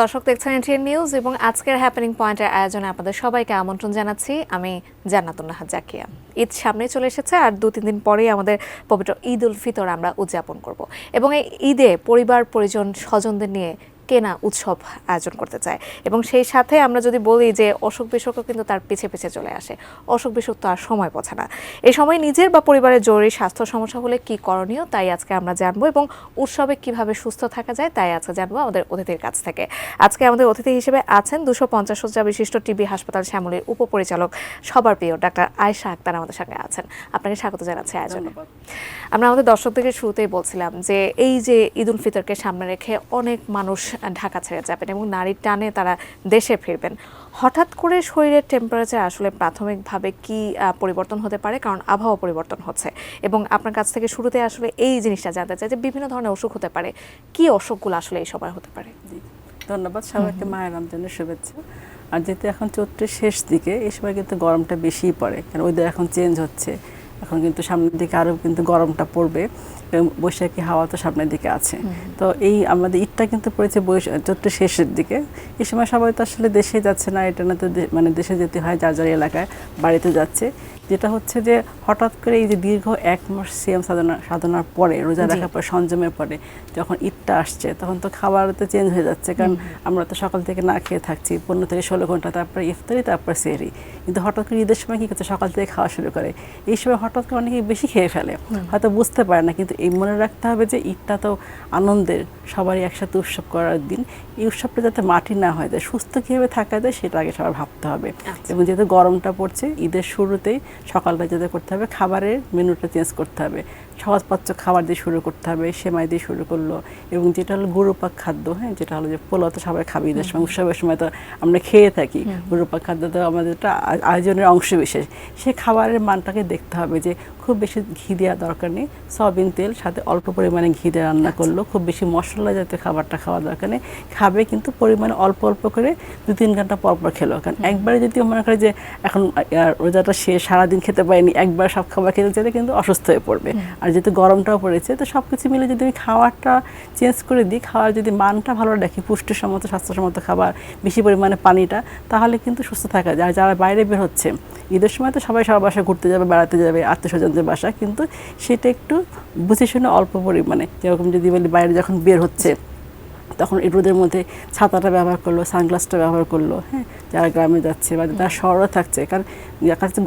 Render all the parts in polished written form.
দর্শক দেখছেন NTN news এবং আজকের হ্যাপেনিং পয়েন্টের আয়োজনে আপনাদের সবাইকে আমন্ত্রণ জানাচ্ছি। আমি জান্নাতুন নাহার জাকিয়া। ঈদ সামনে চলে এসেছে আর 2-3 দিন পরেই আমাদের পবিত্র ঈদ উল ফিতর আমরা উদযাপন করব এবং এই ঈদে পরিবার পরিজন স্বজনদের নিয়ে কেনা উৎসব আয়োজন করতে চায় এবং সেই সাথে আমরা যদি বলি যে অসুখ বিসুখও কিন্তু তার পিছে পিছে চলে আসে। অসুখ বিসুখ তো আর সময় পৌঁছে না। এই সময় নিজের বা পরিবারের জরুরি স্বাস্থ্য সমস্যা হলে কি করণীয় তাই আজকে আমরা জানবো এবং উৎসবে কিভাবে সুস্থ থাকা যায় তাই আজকে জানবো আমাদের অতিথির কাছ থেকে। আজকে আমাদের অতিথি হিসেবে আছেন 250 শয্যা বিশিষ্ট টিবি হাসপাতাল শ্যামলীর উপপরিচালক সবার প্রিয় ডাক্তার আয়েশা আক্তার আমাদের সঙ্গে আছেন। আপনাকে স্বাগত জানাচ্ছি আয়োজনে। আমরা আমাদের দর্শকদের শুরুতেই বলছিলাম যে এই যে ঈদ উল ফিতরকে সামনে রেখে অনেক মানুষ ঢাকা ছেড়ে যাবেন এবং নারীর টানে তারা দেশে ফিরবেন। হঠাৎ করে শরীরের টেম্পারেচার আসলে প্রাথমিকভাবে কি পরিবর্তন হতে পারে, কারণ আবহাওয়া পরিবর্তন হচ্ছে এবং আপনার কাছ থেকে শুরুতে আসলে এই জিনিসটা জানতে চাই যে বিভিন্ন ধরনের অসুখ হতে পারে, কি অসুখগুলো আসলে এই সময় হতে পারে? ধন্যবাদ সবাইকে, মায়ের রমজানের শুভেচ্ছা। আর যেহেতু এখন চৈত্রের শেষ দিকে, এই সময় কিন্তু গরমটা বেশিই পড়ে, কারণ ওয়েদার এখন চেঞ্জ হচ্ছে। এখন কিন্তু সামনের দিকে আরও কিন্তু গরমটা পড়বে এবং বৈশাখী হাওয়া তো সামনের দিকে আছে। তো এই আমাদের ঈদটা কিন্তু পড়েছে চৈত্রের শেষের দিকে। এই সময় সবাই তো আসলে দেশে যাচ্ছে না, এটা না তো মানে দেশে যেতে হয়, যার যার এলাকায় বাড়িতে যাচ্ছে। যেটা হচ্ছে যে হঠাৎ করে এই যে দীর্ঘ 1 মাস সিয়াম সাধনার পরে, রোজা রাখার পরে, সংযমের পরে যখন ঈদটা আসছে, তখন তো খাবার তো চেঞ্জ হয়ে যাচ্ছে, কারণ আমরা তো সকাল থেকে না খেয়ে থাকছি 15 থেকে 16 ঘন্টা, তারপরে ইফতারি, তারপর সেহরি। কিন্তু হঠাৎ করে ঈদের সময় কী করছে, সকাল থেকে খাওয়া শুরু করে। এই সময় হঠাৎ করে অনেকেই বেশি খেয়ে ফেলে, হয়তো বুঝতে পারে না। কিন্তু এই মনে রাখতে হবে যে ঈদটা তো আনন্দের, সবারই একসাথে উৎসব করার দিন। এই উৎসবটা যাতে মাটি না হয়ে যায়, সুস্থ কীভাবে থাকা যায় সেটা আগে সবার ভাবতে হবে। এবং যেহেতু গরমটা পড়ছে, ঈদের শুরুতেই সকালটা যেতে করতে হবে, খাবারের মেনুটা চেঞ্জ করতে হবে। সহজপাচ্য খাবার দিয়ে শুরু করতে হবে, সেমাই দিয়ে শুরু করলো। এবং যেটা হলো গরুপাক খাদ্য, হ্যাঁ, যেটা হলো যে পোলাও তো সবাই খাবে ঈদের সময়, উৎসবের সময় তো আমরা খেয়ে থাকি। গরুপাক খাদ্য তো আমাদের একটা আয়োজনের অংশ বিশেষ। সে খাবারের মানটাকে দেখতে হবে যে খুব বেশি ঘি দেওয়া দরকার নেই, সয়াবিন তেল সাথে অল্প পরিমাণে ঘি দিয়ে রান্না করলো, খুব বেশি মশলা জাতীয় খাবারটা খাওয়া দরকার নেই। খাবে কিন্তু পরিমাণে অল্প অল্প করে 2-3 ঘন্টা পর পর খেলো। কারণ একবারে যদি মনে করে যে এখন রোজাটা সে সারাদিন খেতে পারেনি, একবার সব খাবার খেতে চাইলে কিন্তু অসুস্থ হয়ে পড়বে। আর যেহেতু গরমটাও পড়েছে, তো সব কিছু মিলে যদি আমি খাবারটা চেঞ্জ করে দিই, খাওয়ার যদি মানটা ভালো রাখি, পুষ্টিসম্মত স্বাস্থ্যসম্মত খাবার, বেশি পরিমাণে পানিটা, তাহলে কিন্তু সুস্থ থাকা যায়। আর যারা বাইরে বের হচ্ছে ঈদের সময় তো সবাই সবার বাসায় ঘুরতে যাবে, বেড়াতে যাবে, আত্মীয়স্বজনদের বাসা, কিন্তু সেটা একটু বুঝে শুনে অল্প পরিমাণে, যেরকম যদি বলি বাইরে যখন বের হচ্ছে তখন এই রোদের মধ্যে ছাতাটা ব্যবহার করলো, সানগ্লাসটা ব্যবহার করলো, হ্যাঁ, যারা গ্রামে যাচ্ছে বা যারা শহরে থাকছে। কারণ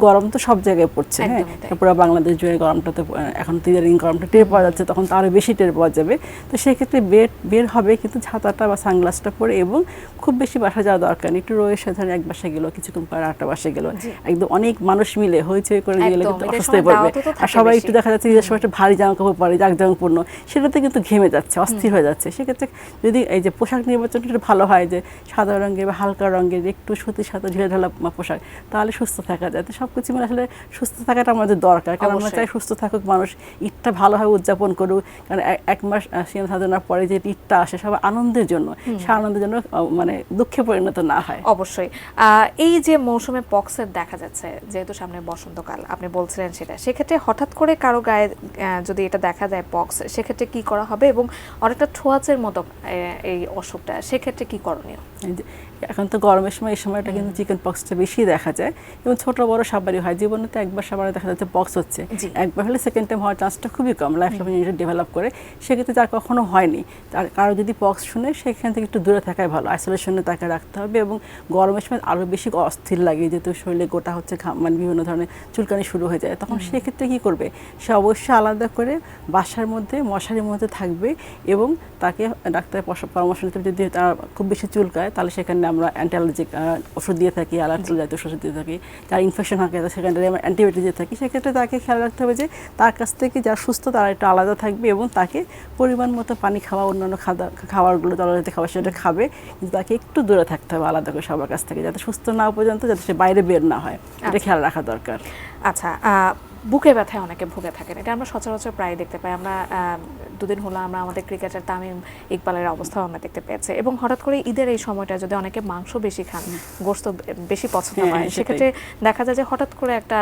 গরম তো সব জায়গায় পড়ছে, হ্যাঁ, পুরো বাংলাদেশ জুড়ে গরমটা তো এখন ইদানিং গরমটা টের পাওয়া যাচ্ছে, তখন তো আরও বেশি টের পাওয়া যাবে। তো সেক্ষেত্রে বের হবে কিন্তু ছাতাটা বা সানগ্লাসটা পরে, এবং খুব বেশি বাসা যাওয়া দরকার নেই। একটু রোয়ের সাথে এক বাসায় গেলো, কিছুক্ষণ পর আরেকটা বাসায় গেলো, একদম অনেক মানুষ মিলে হইচই করে গেলে কিন্তু অসুস্থ হয়ে পড়বে। আর সবাই একটু দেখা যাচ্ছে ঈদের সময় একটা ভারী জামা কাপড় পরে, জাঁকজমকপূর্ণ, সেটাতে কিন্তু ঘেমে যাচ্ছে, অস্থির হয়ে যাচ্ছে। সেক্ষেত্রে যদি এই যে পোশাক নির্বাচনটা ভালো হয়, যে সাদা রঙের বা হালকা রঙের একটু সুতির সাথে ঢিলেঢালা পোশাক, তাহলে সুস্থ থাকা যায়। তো সব কিছু মিলে আসলে সুস্থ থাকাটা আমাদের দরকার, কারণ আমরা চাই সুস্থ থাকুক মানুষ, ঈদটা ভালোভাবে উদযাপন করুক। কারণ 1 মাস সিয়াম সাধনার পরে যে ঈদটা আসে সবাই আনন্দের জন্য, সে আনন্দের জন্য মানে দুঃখে পরিণত না হয়। অবশ্যই। এই যে মৌসুমে পক্সের দেখা যাচ্ছে, যেহেতু সামনে বসন্তকাল আপনি বলছিলেন, সেক্ষেত্রে হঠাৎ করে কারো গায়ে যদি এটা দেখা যায় পক্স, সেক্ষেত্রে কি করা হবে? এবং অনেকটা ছোঁয়াচের মতো এই অসুখটা, সেক্ষেত্রে কি করণীয়? এখন তো গরমের সময়, এই সময়টা কিন্তু চিকেন পক্সটা বেশি দেখা যায়, এবং ছোট বড় সবারই হয়। জীবনে তো একবার সবারই দেখা যাচ্ছে পক্স হচ্ছে, একবার হলে সেকেন্ড টাইম হওয়ার চান্সটা খুবই কম, লাইফ ইমিউনিটি ডেভেলপ করে। সেক্ষেত্রে যার কখনো হয়নি, তার কারো যদি পক্স শুনে, সেখান থেকে একটু দূরে থাকাই ভালো, আইসোলেশনে তাকে রাখতে হবে। এবং গরমের সময় আরও বেশি অস্থির লাগে, যেহেতু শরীরে গোটা হচ্ছে, মানে বিভিন্ন ধরনের চুলকানি শুরু হয়ে যায়, তখন সেক্ষেত্রে কী করবে, সে অবশ্যই আলাদা করে বাসার মধ্যে মশারির মধ্যে থাকবে, এবং তাকে ডাক্তারের পরামর্শ নিতে। যদি তার খুব বেশি চুলকায়, তাহলে সেখানে আমরা অ্যান্টি অ্যালার্জিক ওষুধ দিয়ে থাকি, অ্যালার্জি জাতীয় ওষুধ দিয়ে থাকি। যার ইনফেকশন হয় সেখানে আমরা অ্যান্টিবায়োটিক দিয়ে থাকি। সেক্ষেত্রে তাকে খেয়াল রাখতে হবে যে তার কাছ থেকে যারা সুস্থ তারা একটু আলাদা থাকবে, এবং তাকে পরিমাণ মতো পানি খাওয়া, অন্যান্য খাবারগুলো তলাতে খাওয়া, সেটা খাবে, কিন্তু তাকে একটু দূরে থাকতে হবে আলাদা করে সবার কাছ থেকে, যাতে সুস্থ না পর্যন্ত যাতে সে বাইরে বের না হয়, এটা খেয়াল রাখা দরকার। আচ্ছা, বুকে ব্যথায় অনেকে ভুগে থাকেন, এটা আমরা সচরাচর প্রায় দেখতে পাই। আমরা দুদিন হলো আমরা আমাদের ক্রিকেটার তামিম ইকবালের অবস্থাও আমরা দেখতে পেয়েছি। এবং হঠাৎ করে ঈদের এই সময়টা যদি অনেকে মাংস বেশি খান, গোশত বেশি পছন্দ করেন, সেক্ষেত্রে দেখা যায় যে হঠাৎ করে একটা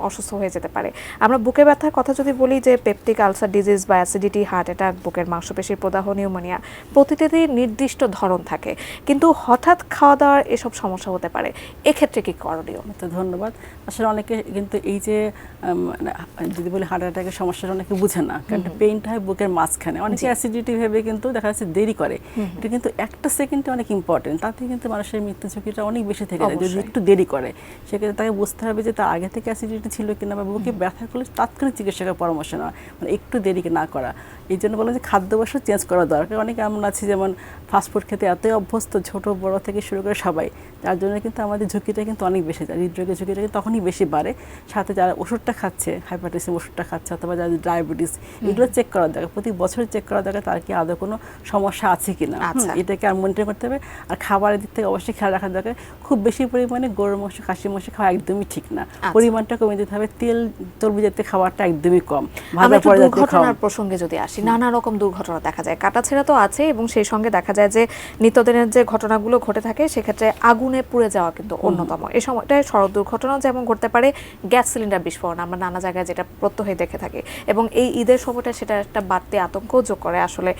অসুস্থ হয়ে যেতে পারে। আমরা বুকে ব্যথার কথা যদি বলি, যে পেপটিক আলসার ডিজিজ বা অ্যাসিডিটি, হার্ট অ্যাটাক, বুকের মাংসপেশির প্রদাহ, নিউমোনিয়া, প্রতিটিরই নির্দিষ্ট ধরন থাকে, কিন্তু হঠাৎ খাওয়া দাওয়ার এসব সমস্যা হতে পারে। এক্ষেত্রে কি করণীয়? তো ধন্যবাদ। আসলে অনেকে কিন্তু এই যে যদি বলি হার্ট অ্যাটাকের সমস্যাটা অনেকে বুঝে না, কারণ পেইনটা হয় বুকের মাঝখানে। অনেকে অ্যাসিডিটি ভেবে কিন্তু দেখা যাচ্ছে দেরি করে, এটা কিন্তু একটা সেকেন্ডে অনেক ইম্পর্টেন্ট, তাতে কিন্তু মানুষের মৃত্যু ঝুঁকিটা অনেক বেশি থেকে যায় যদি একটু দেরি করে। সেক্ষেত্রে তাকে বুঝতে হবে যে তার আগে থেকে অ্যাসিডিটি ছিল কিনা, বা বুকে ব্যথা করলে তাৎক্ষণিক চিকিৎসকের পরামর্শ নেওয়া, মানে একটু দেরি না করা। এই জন্য বলেন যে খাদ্যাভ্যাসও চেঞ্জ করা দরকার। অনেকে এমন আছে যেমন ফাস্টফুড খেতে এতই অভ্যস্ত, ছোট বড় থেকে শুরু করে সবাই, যার জন্য কিন্তু আমাদের ঝুঁকিটা কিন্তু অনেক বেশি যায়, হৃদরোগের ঝুঁকিটা কিন্তু তখনই বেশি বাড়ে। সাথে যারা ওষুধটা খাচ্ছে, হাইপারটেনশন ওষুধটা খাচ্ছে, অথবা যাদের ডায়াবেটিস, এগুলো চেক করা দরকার, প্রতি বছর চেক করা দরকার তার কি আদৌ কোনো সমস্যা আছে কিনা, এটাকে আর মনিটর করতে হবে। আর খাবারের দিক থেকে অবশ্যই খেয়াল রাখা দরকার, খুব বেশি পরিমাণে গরুর মাংস, খাসির মাংস খাওয়া একদমই ঠিক না, পরিমাণটা কমে দিতে হবে। তেল চর্বি জাতীয় খাবারটা একদমই কম। দুর্ঘটনার প্রসঙ্গে যদি আসি, নানা রকম দুর্ঘটনা দেখা যায়, কাটাছেঁড়া তো আছে, এবং সেই সঙ্গে দেখা যায় যে নিত্যদিনের যে ঘটনাগুলো ঘটে থাকে সেক্ষেত্রে আগুনে পুড়ে যাওয়া কিন্তু অন্যতম। এই সময়টায় সড়ক দুর্ঘটনা যেমন ঘটতে পারে, গ্যাস সিলিন্ডার বিস্ফোরণ আমরা নানা জায়গায় যেটা প্রত্যহই দেখে থাকি, এবং এই ঈদের সময়টা সেটা একটা বাড়তি আতঙ্ক যোগ করে। আসলে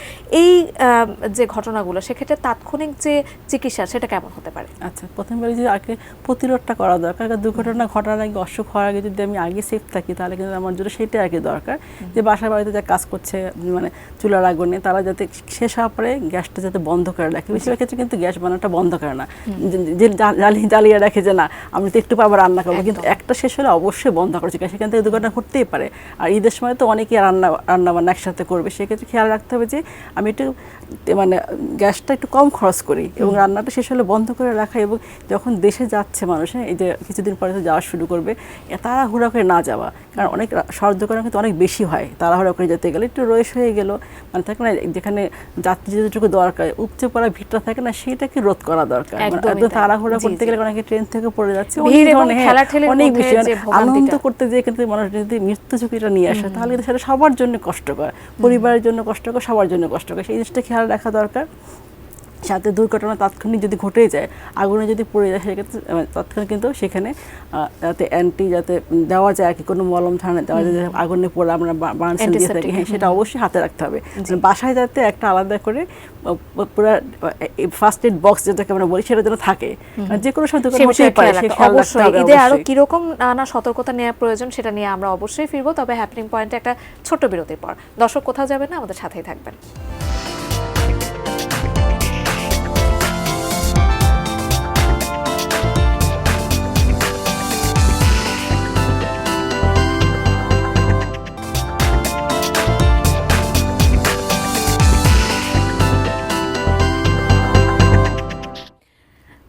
এই যে ঘটনাগুলো, সেক্ষেত্রে তাৎক্ষণিক যে চিকিৎসা সেটা কেমন হতে পারে? আচ্ছা, প্রথমবার যে আগে প্রতিরোধটা করা দরকার। দুর্ঘটনা ঘটার আগে, অসুখ হওয়ার আগে যদি আমি আগে সেফ থাকি, তাহলে কিন্তু আমার জন্য সেটাই আগে দরকার, যে বাসার বাড়িতে যা কাজ করছে মানে চুলার আগুনে, তারা যাতে শেষ হওয়ার পরে গ্যাসটা যাতে বন্ধ করে রাখে। বেশিরভাগ ক্ষেত্রে কিন্তু গ্যাস বানানোটা বন্ধ করে না, যে জ্বালিয়ে রাখে যে না আমি তো একটু পাবো রান্না করবো, কিন্তু একটা শেষ হলে অবশ্যই বন্ধ করছে, সেখান থেকে দুর্ঘটনা ঘটতেই পারে। আর ঈদের সময় তো অনেকেই রান্না বান্না একসাথে করবে, সেক্ষেত্রে খেয়াল রাখতে হবে যে আমি একটু মানে গ্যাসটা একটু কম খরচ করি, এবং রান্নাটা শেষ হলে বন্ধ করে রাখা। এবং যখন দেশে যাচ্ছে মানুষ, এই যে কিছুদিন পরে তো যাওয়া শুরু করবে, তাড়াহুড়া করে না যাওয়া, কারণ অনেক সড়ক দুর্ঘটনা কিন্তু অনেক বেশি হয়। তাড়াহুড়া করে যেতে গেলে একটু রয়েস হয়ে গেল, মানে থাকে না যেখানে যাত্রী যেটুকু দরকার, উপচে পড়া ভিড়টা থাকে না, সেটাকে রোধ করা দরকার। একদম তাড়াহুড়া করতে গেলে অনেকে ট্রেন থেকে পড়ে যাচ্ছে, অনেক বেশি আনন্দ করতে যেয়ে কিন্তু মানুষ যদি মৃত্যু ঝুঁকিটা নিয়ে আসে, তাহলে কিন্তু সেটা সবার জন্য কষ্টকর, পরিবারের জন্য কষ্টকর, সবার জন্য কষ্টকর। সেই জিনিসটা খেয়াল রাখা দরকার। সাথে দুর্ঘটনা তাৎক্ষণিক যদি ঘটে যায়, আগুনে যদি পড়ে যায়, সেক্ষেত্রে তৎক্ষণিক কিন্তু সেখানে যাতে যাতে দেওয়া যায় আর কি, কোনো মলম ধারণা দেওয়া যায়, আগুনে পড়ে আমরা বার্নসেল দিয়ে থাকি, সেটা অবশ্যই হাতে রাখতে হবে। বাসায় যাতে একটা আলাদা করে পুরো ফার্স্ট এড বক্স যেটাকে আমরা বলি, সেটা যেন থাকে, যে কোনো সময় দুর্ঘটনা হতেই পারে, সেই খেয়াল রাখতে হবে। ঈদে আরো কিরকম নানা সতর্কতা নেওয়া প্রয়োজন সেটা নিয়ে আমরা অবশ্যই ফিরবো, তবে হ্যাপেনিং পয়েন্টে একটা ছোট্ট বিরতির পর। দর্শক কোথাও যাবেন না, আমাদের সাথেই থাকবেন।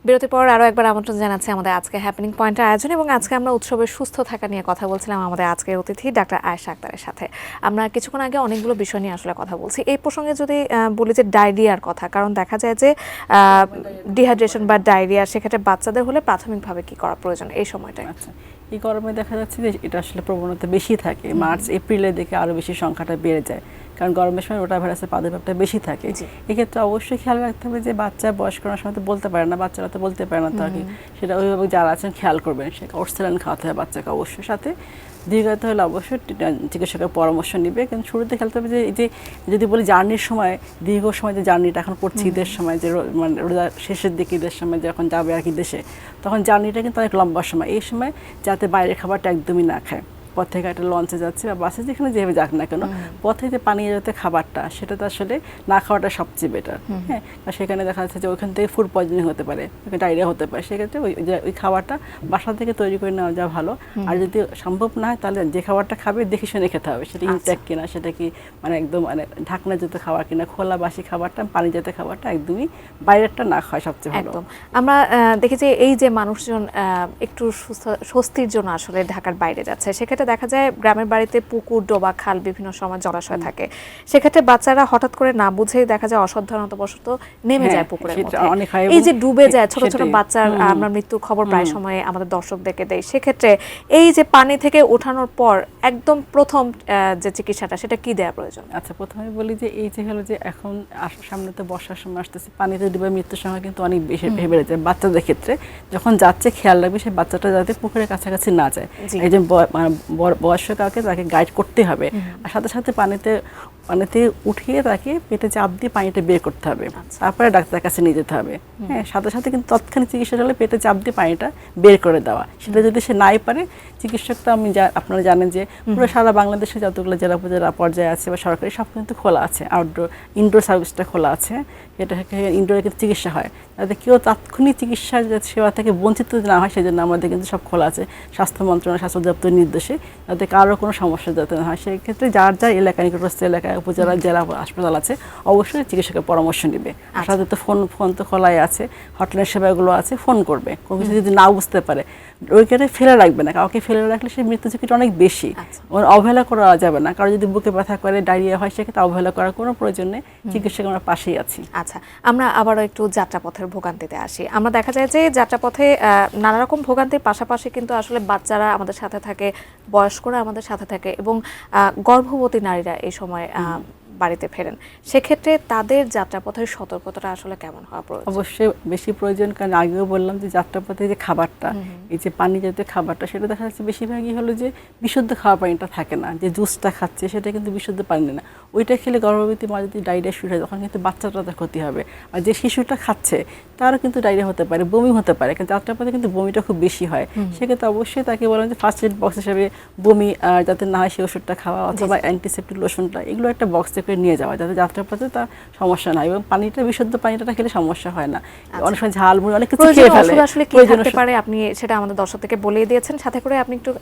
বিরতির পর আরও একবার আমন্ত্রণ জানাচ্ছি আমাদের আজকে হ্যাপেনিং পয়েন্টের আয়োজন, এবং আজকে আমরা উৎসবের সুস্থ থাকা নিয়ে কথা বলছিলাম আমাদের আজকের অতিথি ডাক্তার আয়েশা আক্তারের সাথে। আমরা কিছুক্ষণ আগে অনেকগুলো বিষয় নিয়ে আসলে কথা বলছি। এই প্রসঙ্গে যদি বলি যে ডায়রিয়ার কথা, কারণ দেখা যায় যে ডিহাইড্রেশন বা ডায়রিয়া, সেক্ষেত্রে বাচ্চাদের হলে প্রাথমিকভাবে কি করা প্রয়োজন এই সময়টায়? আচ্ছা, এই গরমে দেখা যাচ্ছে যে এটা আসলে প্রবণতা বেশি থাকে, মার্চ এপ্রিলের দিকে আরও বেশি সংখ্যাটা বেড়ে যায়, কারণ গরমের সময় রোটা ভাইরাসের প্রাদুর্ভাবটা বেশি থাকে। এক্ষেত্রে অবশ্যই খেয়াল রাখতে হবে যে বাচ্চা বয়স্ক সময় তো বলতে পারে না, বাচ্চারা তো বলতে পারে না, তো আর কি সেটা অভিভাবক যারা আছেন খেয়াল করবেন, সে অক্সিজেন খাওয়াতে হবে বাচ্চাকে অবশ্যই। সাথে দীর্ঘায়িত হলে অবশ্যই চিকিৎসকের পরামর্শ নিবে, কিন্তু শুরুতে খেলতে হবে যে এই যে যদি বলি জার্নির সময়, দীর্ঘ সময় যে জার্নিটা এখন করছি ঈদের সময়, যে মানে রোজার শেষের দিকে ঈদের সময় যখন যাবে আর কি দেশে, তখন জার্নিটা কিন্তু অনেক লম্বা সময়। এই সময় যাতে বাইরের খাবারটা একদমই না খায়, পথ থেকে একটা লঞ্চে যাচ্ছে বা বাসে যেখানে যেভাবে যাক না কেন, পথে যে পানীয় জাতীয় খাবারটা, সেটা তো আসলে না খাওয়াটা সবচেয়ে বেটার। হ্যাঁ, সেখানে দেখা যাচ্ছে যে ওইখান থেকে ফুড পয়জনিং হতে পারে, ডায়রিয়া হতে পারে, সেক্ষেত্রে ওই খাবারটা বাসা থেকে তৈরি করে নেওয়া যা ভালো। আর যদি সম্ভব না হয়, তাহলে যে খাবারটা খাবে দেখে শুনে খেতে হবে, সেটা ইনট্যাক্ট কিনা, সেটা কি মানে একদম মানে ঢাকনা জাতীয় খাবার কিনা, খোলা বাসি খাবারটা, পানি জাতীয় খাবারটা একদমই বাইরেরটা না খাওয়া সবচেয়ে ভালো। আমরা দেখি যে এই যে মানুষজন একটু স্বস্তির জন্য আসলে ঢাকার বাইরে যাচ্ছে, সেক্ষেত্রে সেক্ষেত্রে দেখা যায় গ্রামের বাড়িতে পুকুর, ডোবা, খাল বিভিন্ন সময় জলাশয় থাকে, সেক্ষেত্রে বাচ্চারা হঠাৎ করে না বুঝেই দেখা যায় অসাবধানতাবশত নেমে যায় পুকুরের মধ্যে। এই যে ডুবে যায় ছোট ছোট বাচ্চার আমরা মৃত্যুর খবর প্রায় সময় আমাদের দর্শকদেরকে দেই, সেক্ষেত্রে এই যে পানি থেকে ওঠানোর পর একদম প্রথম যে চিকিৎসাটা সেটা কি দেওয়া প্রয়োজন? আচ্ছা, প্রথমে বলি যে এই যে হলো যে এখন সামনে তো বর্ষার সময় আসতেছে, পানিতে ডুবে মৃত্যুর সংখ্যা কিন্তু অনেক বেশি বেড়ে যায় বাচ্চাদের ক্ষেত্রে। যখন যাচ্ছে খেয়াল রাখবে সেই বাচ্চাটা যাতে পুকুরের কাছাকাছি না যায়। একজন বয়স্ক কাউকে তাকে গাইড করতে হবে, আর সাথে সাথে পানিতে উঠিয়ে তাকে পেটে চাপ দিয়ে পানিটা বের করতে হবে, তারপরে ডাক্তারের কাছে নিয়ে যেতে হবে। হ্যাঁ, সাথে সাথে কিন্তু তৎক্ষণিক চিকিৎসা হলে পেটে চাপ দিয়ে পানিটা বের করে দেওয়া। সেটা যদি সে নাই পারে, চিকিৎসক তো আপনারা জানেন যে পুরো সারা বাংলাদেশে যতগুলো জেলা উপজেলা পর্যায়ে আছে বা সরকারি সব কিন্তু খোলা আছে, ইনডোর সার্ভিসটা খোলা আছে, এটা ইনডোরে কিন্তু চিকিৎসা হয়, যাতে কেউ তাৎক্ষণিক চিকিৎসা সেবা থেকে বঞ্চিত না হয় সেই জন্য আমাদের কিন্তু সব খোলা আছে স্বাস্থ্য মন্ত্রণালয়, স্বাস্থ্য দপ্তরের নির্দেশে, যাতে কারো কোনো সমস্যা যাতে না হয়। সেই ক্ষেত্রে যার যার এলাকায়, নিকটস্থ এলাকায় উপজেলা জেলা হাসপাতাল আছে, অবশ্যই চিকিৎসকের পরামর্শ নেবে। আর সাথে তো ফোন তো খোলাই আছে, হটলাইন সেবাগুলো আছে, ফোন করবে। কোনো কিছু যদি না বুঝতে পারে ওইখানে ফেলে রাখবে না, কাউকে ফেলে রাখলে সেই মৃত্যু ঝুঁকিটা অনেক বেশি। অবহেলা করা যাবে না, কারো যদি বুকে ব্যথা করে, ডায়রিয়া হয়, সেক্ষেত্রে অবহেলা করার কোনো প্রয়োজন নেই, চিকিৎসক আমরা পাশেই আছি। আচ্ছা, আমরা আবারও একটু যাত্রাপথের ভোগান্তিতে আসি। আমরা দেখা যায় যে যাত্রাপথে নানা রকম ভোগান্তির পাশাপাশি কিন্তু আসলে বাচ্চারা আমাদের সাথে থাকে, বয়স্করা আমাদের সাথে থাকে, এবং গর্ভবতী নারীরা এই সময় বাড়িতে ফেরেন। সেক্ষেত্রে তাদের যাত্রাপথের সতর্কতাটা আসলে কেমন হওয়া প্রয়োজন? অবশ্যই বেশি প্রয়োজন, কারণ আগেও বললাম যে যাত্রাপথে যে খাবারটা, এই যে পানি জাতীয় খাবারটা, সেটা দেখা যাচ্ছে বেশিরভাগই হলো যে বিশুদ্ধ খাওয়া পানিটা থাকে না। যে জুসটা খাচ্ছে সেটা কিন্তু বিশুদ্ধ পানি না, ওইটা খেলে গর্ভবতী মা যদি ডায়রিয়া শুরু হয় তখন কিন্তু বাচ্চাটার ক্ষতি হবে। আর যে শিশুটা খাচ্ছে তারও কিন্তু ডায়রিয়া হতে পারে, বমি হতে পারে, কিন্তু যাত্রাপথে কিন্তু বমিটা খুব বেশি হয়। সেক্ষেত্রে অবশ্যই তাকে বলেন যে ফার্স্ট এড বক্স হিসেবে বমি যাতে না হয় সেই ওষুধটা খাওয়া, অথবা অ্যান্টিসেপ্টিক লোশনটা, এগুলো একটা বক্স করে নিয়ে যাওয়া, যাতে যাত্রাপথে তার সমস্যা না হয়। এবং পানিটা বিশুদ্ধ পানিটা খেলে সমস্যা হয় না। অনেক সময় ঝালমুড়ি অনেক কিছু খেয়ে ফেলে, আসলে কি থাকতে পারে আপনি সেটা আমাদের দর্শকদেরকে বলেই দিয়েছেন। সাথে করে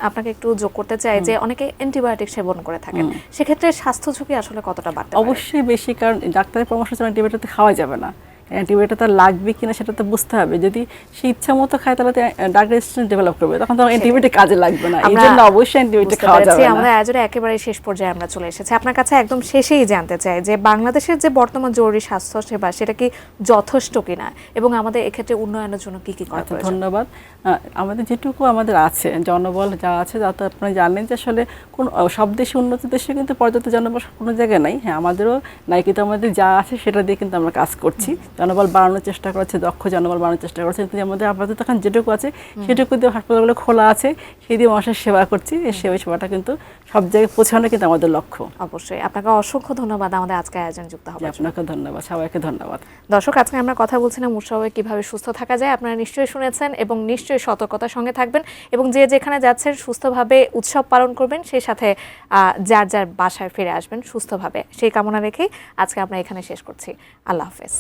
আপনাকে একটু যোগ করতে চাই যে অনেকে অ্যান্টিবায়োটিক সেবন করে থাকেন, সেক্ষেত্রে স্বাস্থ্য ঝুঁকি আসলে কতটা বাড়তে পারে? অবশ্যই বেশি, কারণ ডাক্তারের পরামর্শ ছাড়া অ্যান্টিবায়োটিক খাওয়া যাবে না। অ্যান্টিবায়োটিক তার লাগবে কিনা সেটা তো বুঝতে হবে। যদি সে ইচ্ছা মতো খায় তাহলে ড্রাগ রেজিস্ট্যান্স ডেভেলপ করবে, তখন তো অ্যান্টিবায়োটিক কাজে লাগবে না। এই জন্য অবশ্যই অ্যান্টিবায়োটিক খাওয়া যাবে না। আমরা আজরে একেবারে শেষ পর্যায়ে আমরা চলে এসেছি। আপনার কাছে একদম শেষেই জানতে চাই যে বাংলাদেশের যে বর্তমান জরুরি স্বাস্থ্য সেবা সেটা কি যথেষ্ট কিনা, এবং আমাদের এক্ষেত্রে উন্নয়নের জন্য কি কি করা প্রয়োজন? ধন্যবাদ। আমাদের যেটুকু আমাদের আছে, জনবল যা আছে, যা তো আপনারা জানেন যে আসলে কোন সব দেশে, উন্নত দেশে কিন্তু পর্যাপ্ত জনবল কোনো জায়গায় নাই। হ্যাঁ, আমাদেরও নাই, কিন্তু আমাদের যা আছে সেটা দিয়ে কিন্তু আমরা কাজ করছি। জনবল বাড়ানোর চেষ্টা করছে, দক্ষ জনবল বাড়ানোর চেষ্টা করছে, কিন্তু আমাদের আপাতত এখন যেটুকু আছে সেটুকু দিয়ে হাসপাতালগুলো খোলা আছে, সেই দিয়ে মানুষের সেবা করছি। এই সেবাটা কিন্তু সব জায়গায় পৌঁছানো কিন্তু আমাদের লক্ষ্য। অবশ্যই আপনাকে অসংখ্য ধন্যবাদ আমাদের আজকে আয়োজন যুক্ত হওয়ার জন্য। আপনাকে ধন্যবাদ, সবাইকে ধন্যবাদ। দর্শক, আজকে আমরা কথা বলছিলাম উৎসবে কিভাবে সুস্থ থাকা যায়। আপনারা নিশ্চয়ই শুনেছেন এবং নিশ্চয়ই সতর্কতার সঙ্গে থাকবেন, এবং যে যেখানে যাচ্ছেন সুস্থভাবে উৎসব পালন করবেন, সেই সাথে যার যার বাসায় ফিরে আসবেন সুস্থভাবে, সেই কামনা রেখেই আজকে আমরা এখানে শেষ করছি। আল্লাহ হাফেজ।